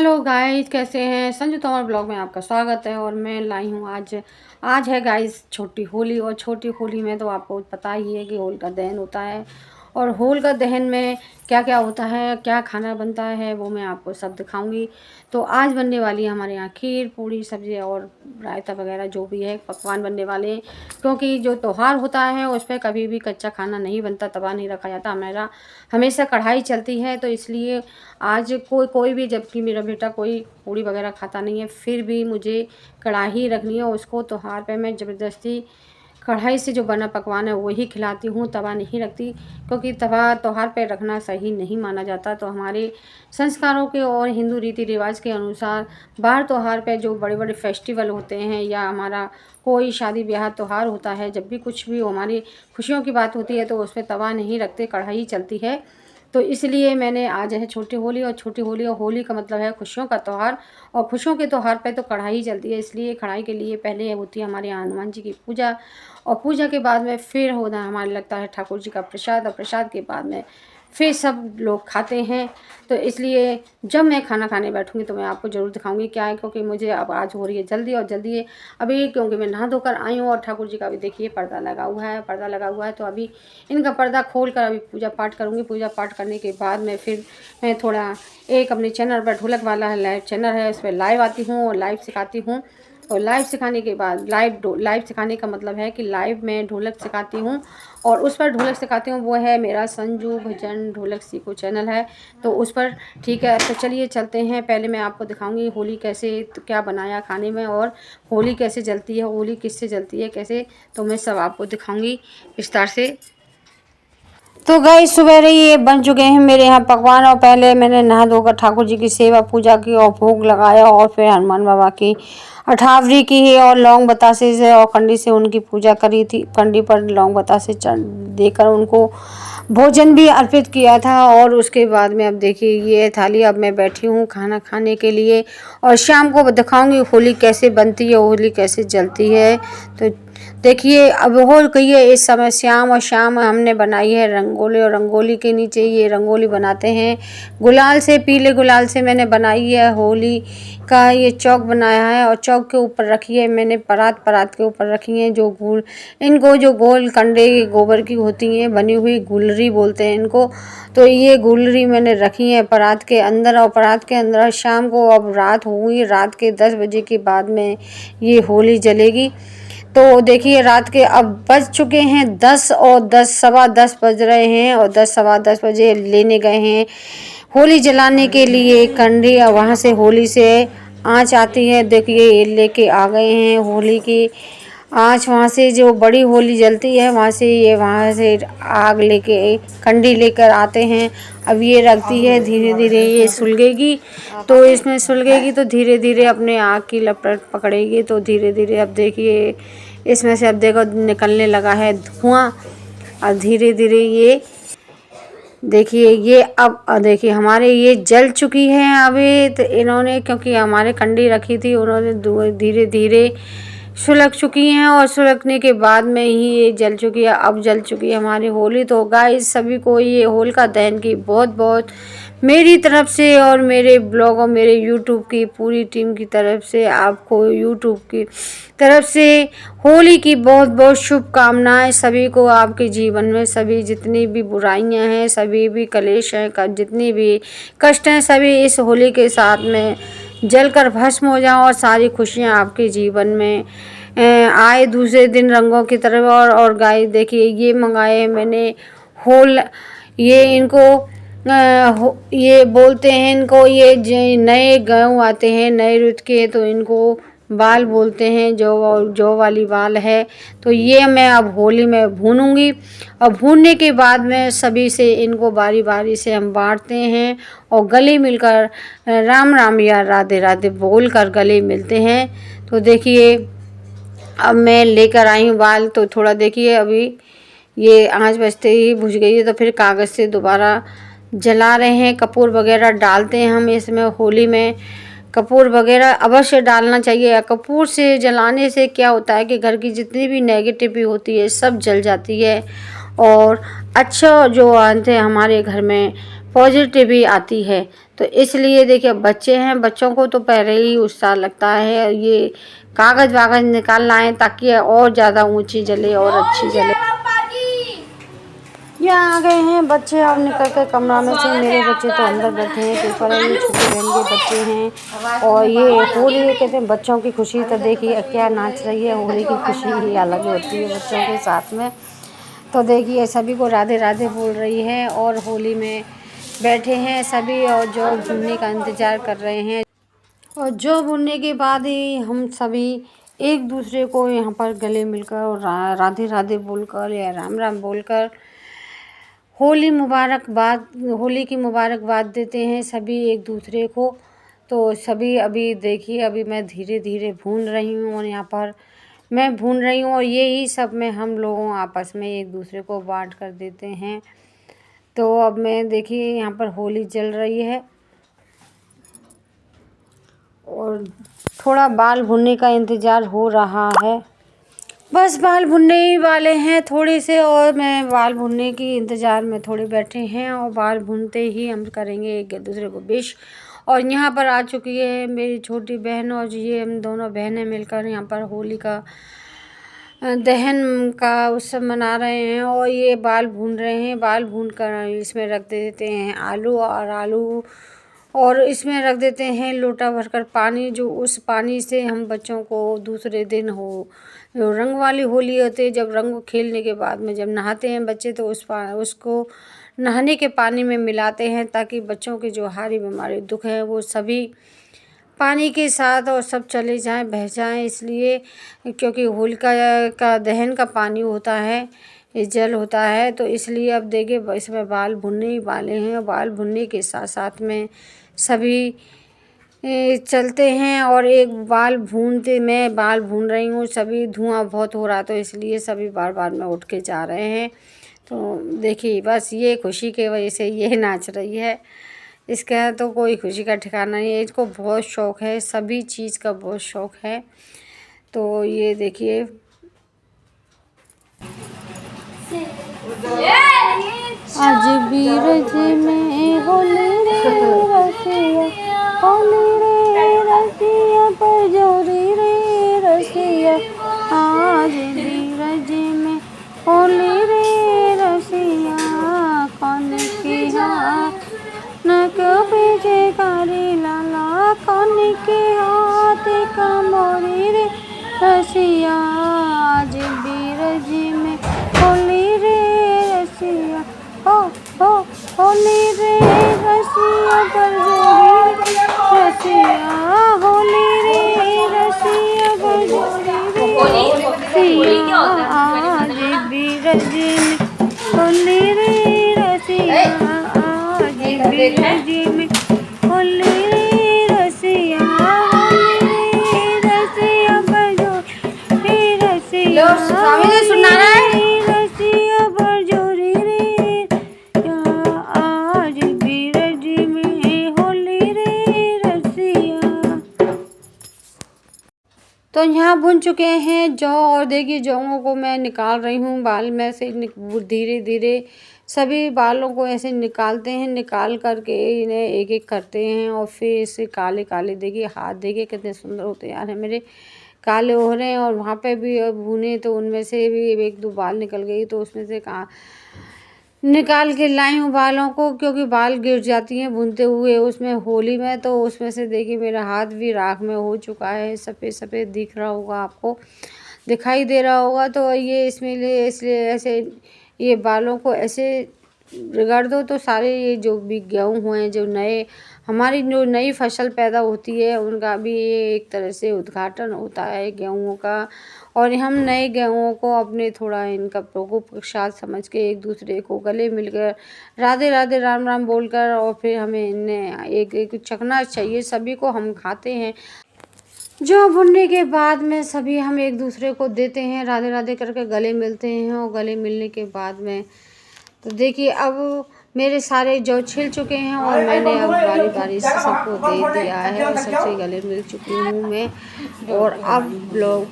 Hello guys, कैसे हैं। Sanju Tomar blog में आपका स्वागत है। और मैं लाई हूँ आज है गाइस छोटी होली। और छोटी होली में तो आपको पता ही है कि होलिका दहन होता है। और होलिका दहन में क्या क्या होता है, क्या खाना बनता है, वो मैं आपको सब दिखाऊंगी। तो आज बनने वाली है हमारे यहाँ खीर पूड़ी सब्ज़ी और रायता वगैरह जो भी है पकवान बनने वाले हैं। क्योंकि जो त्यौहार होता है उस पर कभी भी कच्चा खाना नहीं बनता, तवा नहीं रखा जाता। हमारा हमेशा कढ़ाई चलती है, तो इसलिए आज कोई भी, जबकि मेरा बेटा कोई पूड़ी वगैरह खाता नहीं है, फिर भी मुझे कढ़ाई रखनी है। उसको त्योहार पे मैं ज़बरदस्ती कढ़ाई से जो बना पकवान है वही खिलाती हूँ, तवा नहीं रखती। क्योंकि तवा त्योहार पे रखना सही नहीं माना जाता। तो हमारे संस्कारों के और हिंदू रीति रिवाज के अनुसार बाहर त्योहार पे जो बड़े बड़े फेस्टिवल होते हैं या हमारा कोई शादी ब्याह त्यौहार होता है, जब भी कुछ भी हमारी खुशियों की बात होती है तो उस पर तवा नहीं रखते, कढ़ाई चलती है। तो इसलिए मैंने आज है छोटी होली। और छोटी होली और होली का मतलब है खुशियों का त्यौहार। और खुशियों के त्यौहार पे तो कढ़ाई चलती है, इसलिए कढ़ाई के लिए पहले होती है हमारे यहाँ हनुमान जी की पूजा। और पूजा के बाद में फिर होना हमारे लगता है ठाकुर जी का प्रसाद। और प्रसाद के बाद में फिर सब लोग खाते हैं। तो इसलिए जब मैं खाना खाने बैठूंगी तो मैं आपको ज़रूर दिखाऊंगी क्या है। क्योंकि मुझे अब आज हो रही है जल्दी और जल्दी है अभी, क्योंकि मैं नहा धोकर आई हूँ। और ठाकुर जी का भी देखिए पर्दा लगा हुआ है। तो अभी इनका पर्दा खोल कर अभी पूजा पाठ करूँगी। पूजा पाठ करने के बाद में फिर मैं थोड़ा एक अपने चैनल पर ढोलक वाला है लाइव चैनल है, उस पर लाइव आती हूँ और लाइव सिखाती हूँ। और लाइव सिखाने के बाद लाइव सिखाने का मतलब है कि लाइव में ढोलक सिखाती हूँ। और उस पर ढोलक सिखाती हूँ, वो है मेरा संजू भजन ढोलक सीखो चैनल है, तो उस पर। ठीक है, तो चलिए चलते हैं। पहले मैं आपको दिखाऊंगी होली कैसे, तो क्या बनाया खाने में, और होली कैसे जलती है, होली किससे जलती है, कैसे, तो मैं सब आपको दिखाऊंगी विस्तार से। तो गई सुबह ये बन चुके हैं मेरे यहाँ पकवान। और पहले मैंने नहा धोकर ठाकुर जी की सेवा पूजा की और भोग लगाया। और फिर हनुमान बाबा की अठावरी की है और लौंग बतासे से और कंडी से उनकी पूजा करी थी। कंडी पर लौंग बतासे देकर उनको भोजन भी अर्पित किया था। और उसके बाद में अब देखिए ये थाली, अब मैं बैठी हूँ खाना खाने के लिए। और शाम को दिखाऊंगी होली कैसे बनती है, होली कैसे जलती है। तो देखिए अब हो गई है इस समय शाम। और शाम हमने बनाई है रंगोली। और रंगोली के नीचे ये रंगोली बनाते हैं गुलाल से, पीले गुलाल से मैंने बनाई है। होली का ये चौक बनाया है और चौक के ऊपर रखी है मैंने परात के ऊपर रखी है जो इनको जो गोल कंडे गोबर की होती हैं बनी हुई, गुलरी बोलते हैं इनको। तो ये गुलरी मैंने रखी है परात के अंदर। और परात के अंदर शाम को, अब रात हुई, रात के 10 बजे के बाद में ये होली जलेगी। तो देखिए रात के अब बज चुके हैं 10 और 10 सवा 10 बज रहे हैं। और 10 सवा 10 बजे लेने गए हैं होली जलाने के लिए कंडी। और वहाँ से होली से आँच आती है, देखिए ये लेके आ गए हैं होली की आँच। वहाँ से जो बड़ी होली जलती है वहाँ से आग लेके कंडी लेकर आते हैं। अब ये रखती है, धीरे धीरे ये सुलगेगी। तो इसमें सुलगेगी तो धीरे धीरे अपने आग की लपट पकड़ेगी। तो धीरे धीरे अब देखिए इसमें से अब देखो निकलने लगा है धुआं। और धीरे धीरे ये देखिए ये अब देखिए हमारे ये जल चुकी है अभी। तो इन्होंने, क्योंकि हमारे कंडी रखी थी, उन्होंने धीरे धीरे सुलग चुकी हैं। और सुलगने के बाद में ही ये जल चुकी है। अब जल चुकी है हमारी होली। तो गाइस सभी को ये होलिका दहन की बहुत बहुत मेरी तरफ से और मेरे ब्लॉग और मेरे यूट्यूब की पूरी टीम की तरफ से, आपको यूट्यूब की तरफ से होली की बहुत बहुत शुभकामनाएं। सभी को आपके जीवन में सभी जितनी भी बुराइयां हैं, सभी भी कलेश हैं, जितनी भी कष्ट हैं, सभी इस होली के साथ में जलकर भस्म हो जाओ। और सारी खुशियां आपके जीवन में आए दूसरे दिन रंगों की तरफ। और गाय देखिए ये मंगाए हैं मैंने ये इनको ये बोलते हैं इनको, ये नए गेहूँ आते हैं नए रुत के, तो इनको बाल बोलते हैं, जो वाली बाल है। तो ये मैं अब होली में भूनूंगी। और भूनने के बाद में सभी से इनको बारी बारी से हम बांटते हैं और गले मिलकर राम राम या राधे राधे बोल कर गले मिलते हैं। तो देखिए अब मैं लेकर आई हूँ बाल। तो थोड़ा देखिए अभी ये आँच बजते ही बुझ गई है। तो फिर कागज़ से दोबारा जला रहे हैं। कपूर वगैरह डालते हैं हम इसमें होली में। कपूर वगैरह अवश्य डालना चाहिए। कपूर से जलाने से क्या होता है कि घर की जितनी भी नेगेटिविटी होती है सब जल जाती है। और अच्छा जो आते हैं हमारे घर में पॉजिटिविटी आती है। तो इसलिए देखिए बच्चे हैं, बच्चों को तो पहले ही उत्साह लगता है, ये कागज़ वागज़ निकालना है ताकि और ज़्यादा ऊंची जले और अच्छी जले। ये आ गए हैं बच्चे अब निकल कर कमरा में से। मेरे बच्चे तो अंदर बैठे हैं, पेपर है, ये छोटी बहन के बच्चे हैं। और ये होली कहते हैं बच्चों की खुशी। तो देखिए क्या नाच रही है, होली की खुशी ही अलग होती है बच्चों के साथ में। तो देखिए सभी को राधे राधे बोल रही है और होली में बैठे हैं सभी और जो भूनने का इंतज़ार कर रहे हैं। और जो भूनने के बाद ही हम सभी एक दूसरे को यहाँ पर गले मिलकर और राधे राधे बोलकर या राम राम बोलकर होली की मुबारकबाद देते हैं सभी एक दूसरे को। तो सभी अभी देखिए अभी मैं धीरे धीरे भून रही हूँ और यहाँ पर मैं भून रही हूँ और यही सब में हम लोगों आपस में एक दूसरे को बांट कर देते हैं। तो अब मैं देखिए यहाँ पर होली जल रही है और थोड़ा बाल भुनने का इंतज़ार हो रहा है। बस बाल भुनने ही वाले हैं थोड़े से, और मैं बाल भुनने की इंतज़ार में थोड़े बैठे हैं और बाल भुनते ही हम करेंगे एक दूसरे को विश। और यहाँ पर आ चुकी है मेरी छोटी बहन और ये हम दोनों बहनें मिलकर यहाँ पर होली का दहन का उत्सव मना रहे हैं। और ये बाल भून रहे हैं, बाल भून कर इसमें रख देते हैं आलू और इसमें रख देते हैं लोटा भरकर पानी, जो उस पानी से हम बच्चों को दूसरे दिन जो रंग वाली होली होती है, जब रंग खेलने के बाद में जब नहाते हैं बच्चे तो उसको नहाने के पानी में मिलाते हैं ताकि बच्चों की जो हारी बीमारी दुख है वो सभी पानी के साथ और सब चले जाएं, बह जाएं। इसलिए क्योंकि होलिका का दहन का पानी होता है, जल होता है, तो इसलिए अब देखिए इसमें बाल भुनने ही वाले हैं। बाल भुनने के साथ साथ में सभी चलते हैं और एक मैं बाल भून रही हूँ, सभी धुआं बहुत हो रहा तो इसलिए सभी बार बार में उठ के जा रहे हैं। तो देखिए बस ये खुशी की वजह से ये नाच रही है, इसका तो कोई खुशी का ठिकाना नहीं है। इसको बहुत शौक़ है, सभी चीज़ का बहुत शौक़ है। तो ये देखिए आज बीरज में होली रे रसिया, होली रे रसिया पर जोरी रे रसिया। आज बीरज में होली रे रसिया, कौन के हाथ न कभी जे कारी लाला, कौन के हाथ का मोरी रे रसिया। आज बीरज में होली रे रसिया, हो होली रे रसिया पर जोरी रसिया, होली रे रसिया पर जोरी रसिया। आज बीरज में होली रे रसिया, आज बीरज में होली रे रसिया, होली रे रसिया पर जोरी रसिया, रसिया पर जोरी रे। आज बीरज में होली रे रसिया। तो यहाँ भुन चुके हैं जौ और देखिए जौओं को मैं निकाल रही हूँ बाल में से। धीरे धीरे सभी बालों को ऐसे निकालते हैं, निकाल करके इन्हें एक एक करते हैं और फिर इसे काले काले देखिए हाथ देखिए कितने सुंदर होते यार है मेरे, काले हो रहे हैं। और वहाँ पे भी भुने तो उनमें से भी एक दो बाल निकल गई, तो उसमें से निकाल के लाई हूँ बालों को, क्योंकि बाल गिर जाती हैं भूनते हुए उसमें होली में। तो उसमें से देखिए मेरा हाथ भी राख में हो चुका है, सफ़ेद सफ़ेद दिख रहा होगा, आपको दिखाई दे रहा होगा। तो ये इसलिए ऐसे ये बालों को ऐसे रगड़ दो तो सारे ये जो भी गेहूँ हुए जो हमारी जो नई फसल पैदा होती है उनका भी ये एक तरह से उद्घाटन होता है गेहूँ का। और हम नए गेहूँ को अपने थोड़ा इनका प्रकोप प्रसाद समझ के एक दूसरे को गले मिलकर राधे राधे राम राम बोलकर और फिर हमें इन्हें एक चखना चाहिए। सभी को हम खाते हैं। जो भुनने के बाद में सभी हम एक दूसरे को देते हैं, राधे राधे करके गले मिलते हैं। और गले मिलने के बाद में तो देखिए अब मेरे सारे जौ छिल चुके हैं और मैंने अब बारी बारी से सबको दे दिया है और सबसे गले मिल चुकी हूँ मैं। और अब लोग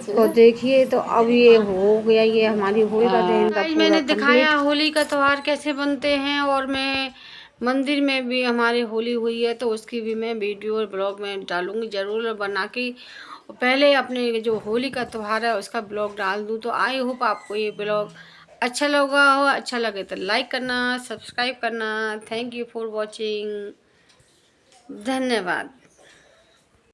को देखिए तो अब ये हो गया, ये हमारी होली का दहन का पूरा मैंने दिखाया होली का त्यौहार कैसे बनते हैं। और मैं मंदिर में भी हमारे होली हुई है, तो उसकी भी मैं वीडियो और ब्लॉग में डालूँगी ज़रूर बना के। पहले अपने जो होली का त्यौहार है उसका ब्लॉग डाल दूँ। तो आई होप आपको ये ब्लॉग अच्छा लगा हो। अच्छा लगे तो लाइक करना, सब्सक्राइब करना। Thank you for watching. धन्यवाद।